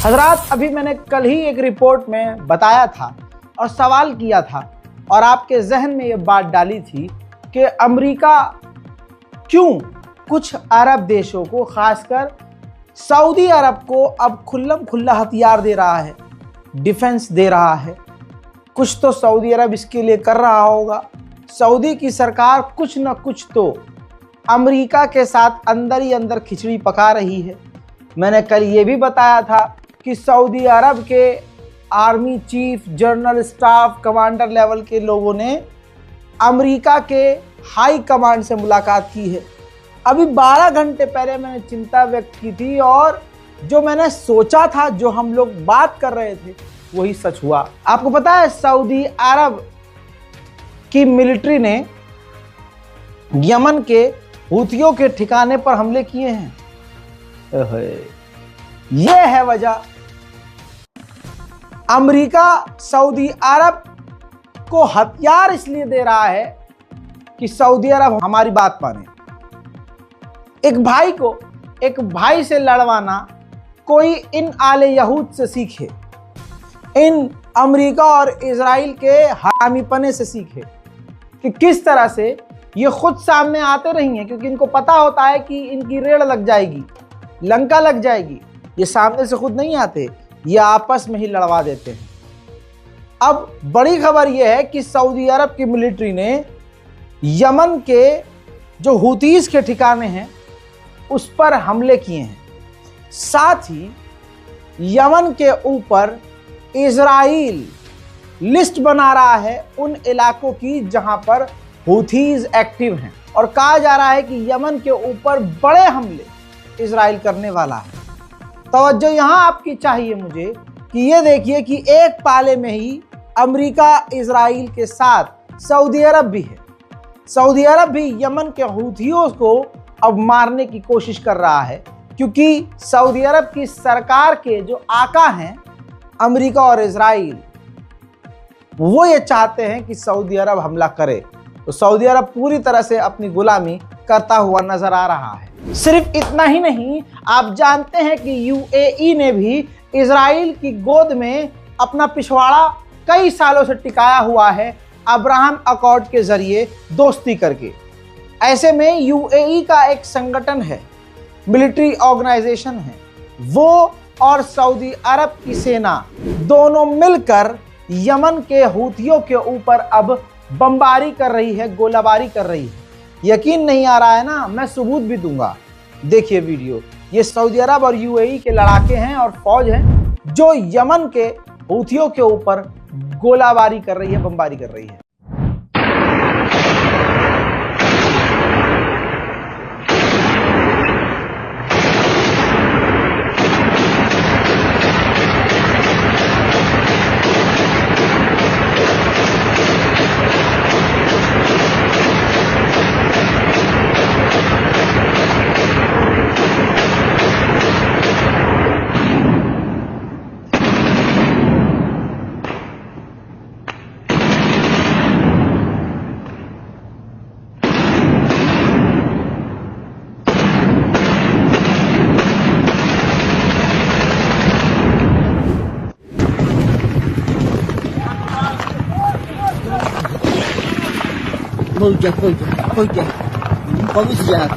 हजरात, अभी मैंने कल ही एक रिपोर्ट में बताया था और सवाल किया था और आपके जहन में ये बात डाली थी कि अमेरिका क्यों कुछ अरब देशों को, खासकर सऊदी अरब को अब खुल्लम खुल्ला हथियार दे रहा है, डिफेंस दे रहा है। कुछ तो सऊदी अरब इसके लिए कर रहा होगा। सऊदी की सरकार कुछ न कुछ तो अमेरिका के साथ अंदर ही अंदर खिचड़ी पका रही है। मैंने कल ये भी बताया था कि सऊदी अरब के army chief, general staff, commander level के लोगों ने अमेरिका के हाई कमांड से मुलाकात की है। अभी 12 घंटे पहले मैंने चिंता व्यक्त की थी और जो मैंने सोचा था, जो हम लोग बात कर रहे थे, वही सच हुआ। आपको पता है सऊदी अरब की मिलिट्री ने यमन के हूथियों के ठिकाने पर हमले किए हैं। यह है वजह। अमेरिका सऊदी अरब को हथियार इसलिए दे रहा है कि सऊदी अरब हमारी बात माने। एक भाई को एक भाई से लड़वाना कोई इन आले यहूद से सीखे, इन अमेरिका और इजराइल के हरामीपने से सीखे कि किस तरह से ये खुद सामने आते रही हैं, क्योंकि इनको पता होता है कि इनकी रेड़ लग जाएगी, लंका लग जाएगी। ये सामने से खुद नहीं आते, ये आपस में ही लड़वा देते हैं। अब बड़ी खबर यह है कि सऊदी अरब की मिलिट्री ने यमन के जो हूतीस के ठिकाने हैं उस पर हमले किए हैं। साथ ही यमन के ऊपर इजराइल लिस्ट बना रहा है उन इलाकों की जहां पर हूथीज एक्टिव हैं और कहा जा रहा है कि यमन के ऊपर बड़े हमले इजराइल करने वाला है। तवज्जो यहां आपकी चाहिए मुझे कि ये देखिए कि एक पाले में ही अमेरिका इजराइल के साथ सऊदी अरब भी है। सऊदी अरब भी यमन के हूथियों को अब मारने की कोशिश कर रहा है, क्योंकि सऊदी अरब की सरकार के जो आका हैं अमेरिका और इजराइल, वो ये चाहते हैं कि सऊदी अरब हमला करे। तो सऊदी अरब पूरी तरह से अपनी गुलामी करता हुआ नजर आ रहा है। सिर्फ इतना ही नहीं, आप जानते हैं कि यूएई ने भी इजराइल की गोद में अपना पिछवाड़ा कई सालों से टिकाया हुआ है, अब्राहम अकॉर्ड के जरिए दोस्ती करके। ऐसे में यूएई का एक संगठन है, मिलिट्री ऑर्गेनाइजेशन है, वो और सऊदी अरब की सेना दोनों मिलकर यमन के हूथियों के ऊपर अब बमबारी कर रही है, गोलाबारी कर रही है। यकीन नहीं आ रहा है ना? मैं सबूत भी दूंगा। देखिए वीडियो। ये सऊदी अरब और यूएई के लड़ाके हैं और फौज हैं जो यमन के हूथियों के ऊपर गोलाबारी कर रही है, बमबारी कर रही है। Hoca. Konuşacak.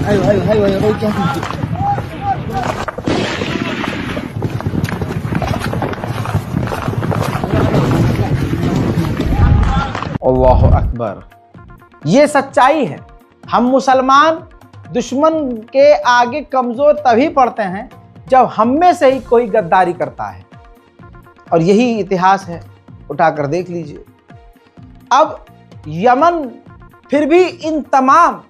Hayır, hoca. अल्लाहु अकबर। ये सच्चाई है। हम मुसलमान दुश्मन के आगे कमजोर तभी पड़ते हैं जब हम में से ही कोई गद्दारी करता है, और यही इतिहास है। उठाकर देख लीजिए। अब यमन फिर भी इन तमाम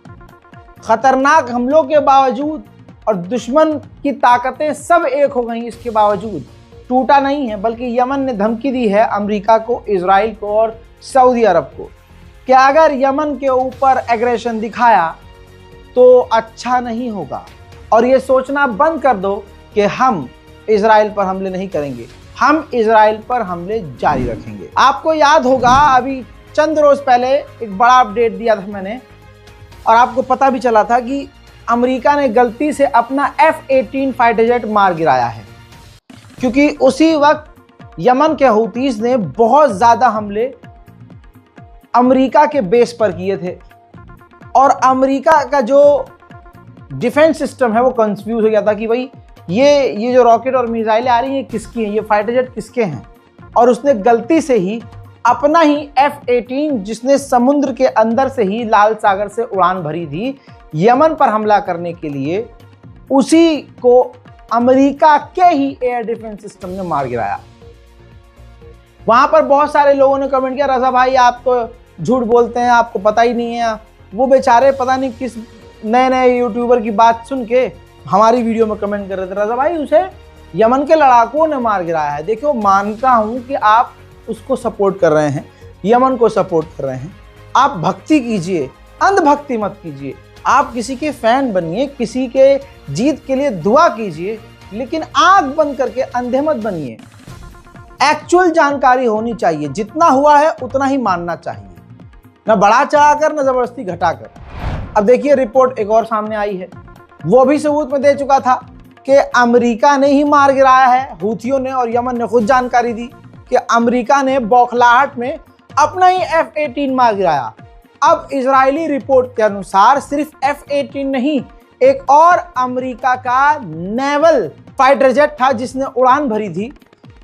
खतरनाक हमलों के बावजूद और दुश्मन की ताकतें सब एक हो गई, इसके बावजूद टूटा नहीं है, बल्कि यमन ने धमकी दी है अमेरिका को, इजराइल को और सऊदी अरब को कि अगर यमन के ऊपर एग्रेशन दिखाया तो अच्छा नहीं होगा, और ये सोचना बंद कर दो कि हम इजराइल पर हमले नहीं करेंगे, हम इजराइल पर हमले जारी रखेंगे। आपको याद होगा अभी चंद रोज पहले एक बड़ा अपडेट दिया था मैंने, और आपको पता भी चला था कि अमेरिका ने गलती से अपना F-18 फाइटर जेट मार गिराया है। क्योंकि उसी वक्त यमन के हूतीस ने बहुत ज़्यादा हमले अमेरिका के बेस पर किए थे और अमेरिका का जो डिफेंस सिस्टम है वो कंफ्यूज हो गया था कि भाई ये जो रॉकेट और मिसाइलें आ रही हैं किसकी हैं, ये फाइटर जेट किसके हैं। और उसने गलती से ही अपना ही F-18 जिसने समुद्र के अंदर से ही लाल सागर से उड़ान भरी थी यमन पर हमला करने के लिए, उसी को अमेरिका के ही एयर डिफेंस सिस्टम ने मार गिराया। वहां पर बहुत सारे लोगों ने कमेंट किया, रजा भाई आप तो झूठ बोलते हैं, आपको पता ही नहीं है। वो बेचारे पता नहीं किस नए नए यूट्यूबर की बात सुन के हमारी वीडियो में कमेंट कर रहे थे, रजा भाई उसे यमन के लड़ाकों ने मार गिराया है। देखियो, मानता हूं कि आप उसको सपोर्ट कर रहे हैं, यमन को सपोर्ट कर रहे हैं। आप भक्ति कीजिए, अंधभक्ति मत कीजिए। आप किसी के फैन बनिए, किसी के जीत के लिए दुआ कीजिए, लेकिन आंख बंद करके अंधे मत बनिए। एक्चुअल जानकारी होनी चाहिए, जितना हुआ है उतना ही मानना चाहिए, न बढ़ा चढ़ाकर न जबरदस्ती घटाकर। अब देखिए, रिपोर्ट एक और सामने आई है, वो भी सबूत में दे चुका था कि अमेरिका ने ही मार गिराया है, हूथियों ने, और यमन ने खुद जानकारी दी कि अमेरिका ने बौखलाहट में अपना ही F-18 मार गिराया। अब इजरायली रिपोर्ट के अनुसार सिर्फ F-18 नहीं, एक और अमेरिका का नेवल फाइटर जेट था जिसने उड़ान भरी थी,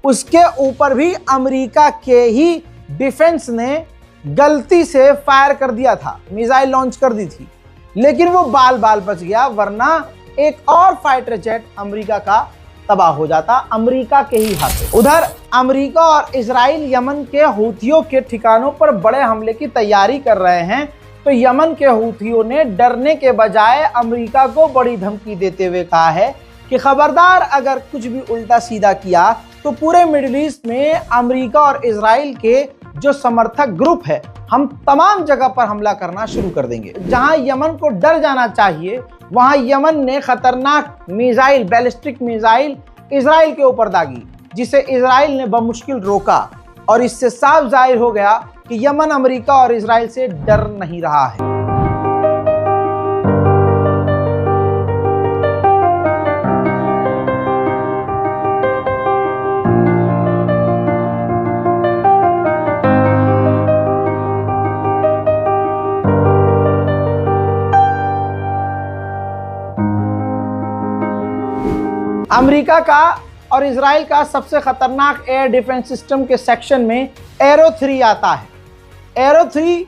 उसके ऊपर भी अमेरिका के ही डिफेंस ने गलती से फायर कर दिया था, मिसाइल लॉन्च कर दी थी, लेकिन वो बाल बाल बच गया, वरना एक और फाइटर जेट अमेरिका का तबाह हो जाता, अमेरिका के ही हाथों। उधर अमेरिका और इजराइल यमन के हूथियों के ठिकानों पर बड़े हमले की तैयारी कर रहे हैं, तो यमन के हूथियों ने डरने के बजाय अमेरिका को बड़ी धमकी देते हुए कहा है कि खबरदार अगर कुछ भी उल्टा सीधा किया तो पूरे मिडिल ईस्ट में अमेरिका और इजराइल के जो समर्थक ग्रुप है, हम तमाम जगह पर हमला करना शुरू कर देंगे। जहां यमन को डर जाना चाहिए, वहां यमन ने खतरनाक मिसाइल, बैलिस्टिक मिसाइल इजराइल के ऊपर दागी, जिसे इजराइल ने बमुश्किल रोका। और इससे साफ जाहिर हो गया कि यमन अमेरिका और इजराइल से डर नहीं रहा है। अमेरिका का और इजराइल का सबसे खतरनाक एयर डिफेंस सिस्टम के सेक्शन में एरो 3 आता है। एरो 3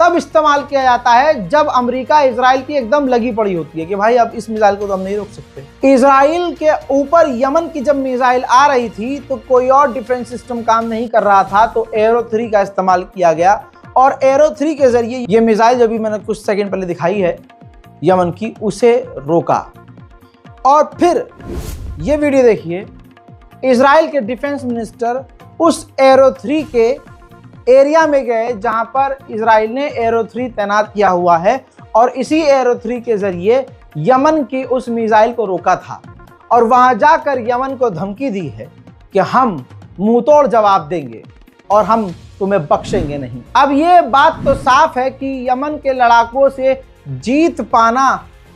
तब इस्तेमाल किया जाता है जब अमेरिका इजराइल की एकदम लगी पड़ी होती है कि भाई अब इस मिसाइल को तो हम नहीं रोक सकते। इजराइल के ऊपर यमन की जब मिसाइल आ रही थी तो कोई और डिफेंस सिस्टम काम नहीं कर रहा था, तो एरो 3 का इस्तेमाल किया गया और एरो 3 के जरिए ये मिसाइल, जब भी मैंने कुछ सेकेंड पहले दिखाई है यमन की, उसे रोका। और फिर ये वीडियो देखिए, इजराइल के डिफेंस मिनिस्टर उस एरो 3 के एरिया में गए जहां पर इजराइल ने एरो 3 तैनात किया हुआ है और इसी एरो 3 के जरिए यमन की उस मिसाइल को रोका था। और वहां जाकर यमन को धमकी दी है कि हम मुंहतोड़ जवाब देंगे और हम तुम्हें बख्शेंगे नहीं। अब ये बात तो साफ है कि यमन के लड़ाकों से जीत पाना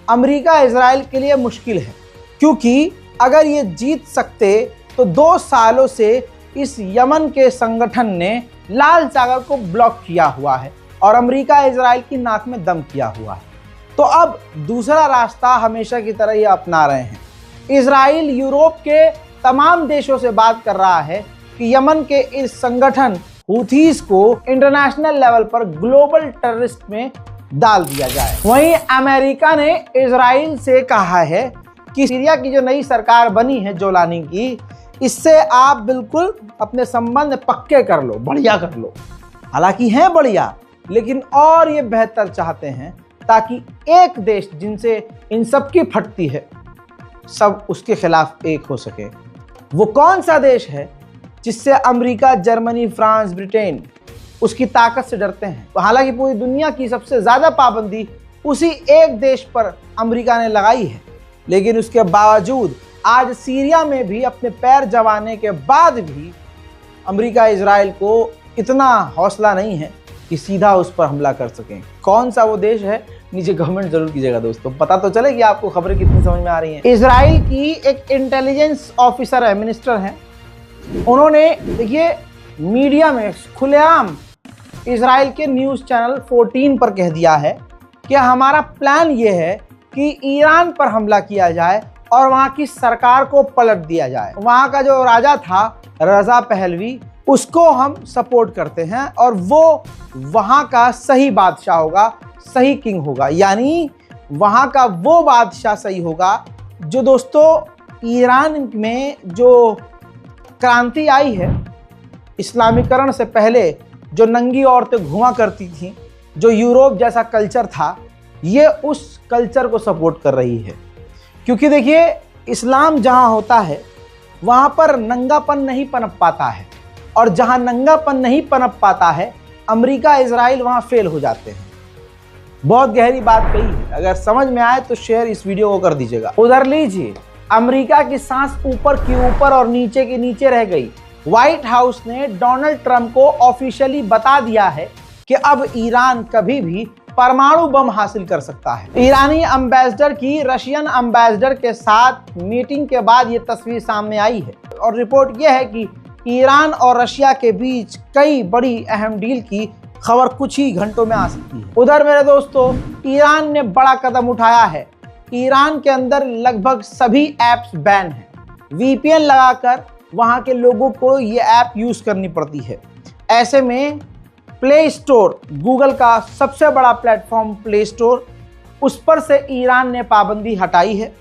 अमेरिका इजराइल के लिए मुश्किल है, क्योंकि अगर ये जीत सकते तो 2 सालों से इस यमन के संगठन ने लाल सागर को ब्लॉक किया हुआ है और अमेरिका इजराइल की नाक में दम किया हुआ है। तो अब दूसरा रास्ता हमेशा की तरह ये अपना रहे हैं। इजराइल यूरोप के तमाम देशों से बात कर रहा है कि यमन के इस संगठन हूथीस को इंटरनेशनल लेवल पर ग्लोबल टेररिस्ट में डाल दिया जाए। वहीं अमेरिका ने इजराइल से कहा है कि सीरिया की जो नई सरकार बनी है जोलानी की, इससे आप बिल्कुल अपने संबंध पक्के कर लो, बढ़िया कर लो। हालांकि हैं बढ़िया, लेकिन और ये बेहतर चाहते हैं ताकि एक देश जिनसे इन सब की फटती है, सब उसके खिलाफ एक हो सके। वो कौन सा देश है जिससे अमेरिका, जर्मनी, फ्रांस, ब्रिटेन उसकी ताकत से डरते हैं? हालांकि पूरी दुनिया की सबसे ज़्यादा पाबंदी उसी एक देश पर अमेरिका ने लगाई है, लेकिन उसके बावजूद आज सीरिया में भी अपने पैर जमाने के बाद भी अमेरिका इजराइल को इतना हौसला नहीं है कि सीधा उस पर हमला कर सकें। कौन सा वो देश है नीचे कमेंट जरूर कीजिएगा दोस्तों, पता तो चले कि आपको खबरें कितनी समझ में आ रही हैं। इजराइल की एक इंटेलिजेंस ऑफिसर है, मिनिस्टर हैं, उन्होंने देखिए मीडिया में खुलेआम इजराइल के न्यूज़ चैनल 14 पर कह दिया है कि हमारा प्लान ये है कि ईरान पर हमला किया जाए और वहाँ की सरकार को पलट दिया जाए। वहाँ का जो राजा था रजा पहलवी, उसको हम सपोर्ट करते हैं और वो वहाँ का सही बादशाह होगा, सही किंग होगा, यानी वहाँ का वो बादशाह सही होगा जो दोस्तों ईरान में जो क्रांति आई है इस्लामीकरण से पहले, जो नंगी औरतें घुमा करती थीं, जो यूरोप जैसा कल्चर था, ये उस कल्चर को सपोर्ट कर रही है। क्योंकि देखिए इस्लाम जहाँ होता है वहाँ पर नंगापन नहीं पनप पाता है, और जहाँ नंगापन नहीं पनप पाता है अमेरिका इजराइल वहाँ फेल हो जाते हैं। बहुत गहरी बात कही है, अगर समझ में आए तो शेयर इस वीडियो को कर दीजिएगा। उधर लीजिए, अमेरिका की सांस ऊपर की ऊपर और नीचे की नीचे रह गई। व्हाइट हाउस ने डोनाल्ड ट्रंप को ऑफिशियली बता दिया है कि अब ईरान कभी भी परमाणु बम हासिल कर सकता है। ईरानी एम्बेसडर की रशियन एम्बेसडर के साथ मीटिंग के बाद ये तस्वीर सामने आई है और रिपोर्ट यह है कि ईरान और रशिया के बीच कई बड़ी अहम डील की खबर कुछ ही घंटों में आ सकती है। उधर मेरे दोस्तों ईरान ने बड़ा कदम उठाया है। ईरान के अंदर लगभग सभी ऐप्स बैन हैं। VPN लगाकर वहाँ के लोगों को ये ऐप यूज़ करनी पड़ती है। ऐसे में प्ले स्टोर, गूगल का सबसे बड़ा प्लेटफॉर्म प्ले स्टोर, उस पर से ईरान ने पाबंदी हटाई है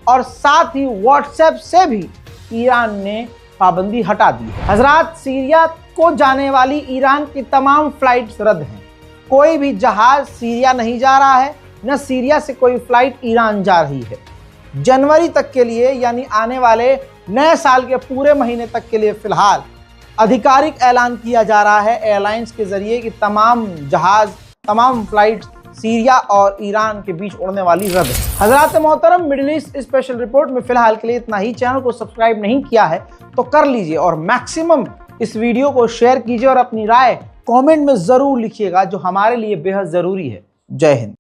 और साथ ही व्हाट्सएप से भी ईरान ने पाबंदी हटा दी है। हजरात, सीरिया को जाने वाली ईरान की तमाम फ्लाइट्स रद्द हैं। कोई भी जहाज सीरिया नहीं जा रहा है, न सीरिया से कोई फ्लाइट ईरान जा रही है। जनवरी तक के लिए, यानी आने वाले नए साल के पूरे महीने तक के लिए फिलहाल आधिकारिक ऐलान किया जा रहा है एयरलाइंस के जरिए कि तमाम जहाज, तमाम फ्लाइट सीरिया और ईरान के बीच उड़ने वाली रद्द है। हजरात मोहतरम, मिडिल ईस्ट स्पेशल रिपोर्ट में फिलहाल के लिए इतना ही। चैनल को सब्सक्राइब नहीं किया है तो कर लीजिए और मैक्सिमम इस वीडियो को शेयर कीजिए और अपनी राय कमेंट में ज़रूर लिखिएगा, जो हमारे लिए बेहद ज़रूरी है। जय हिंद।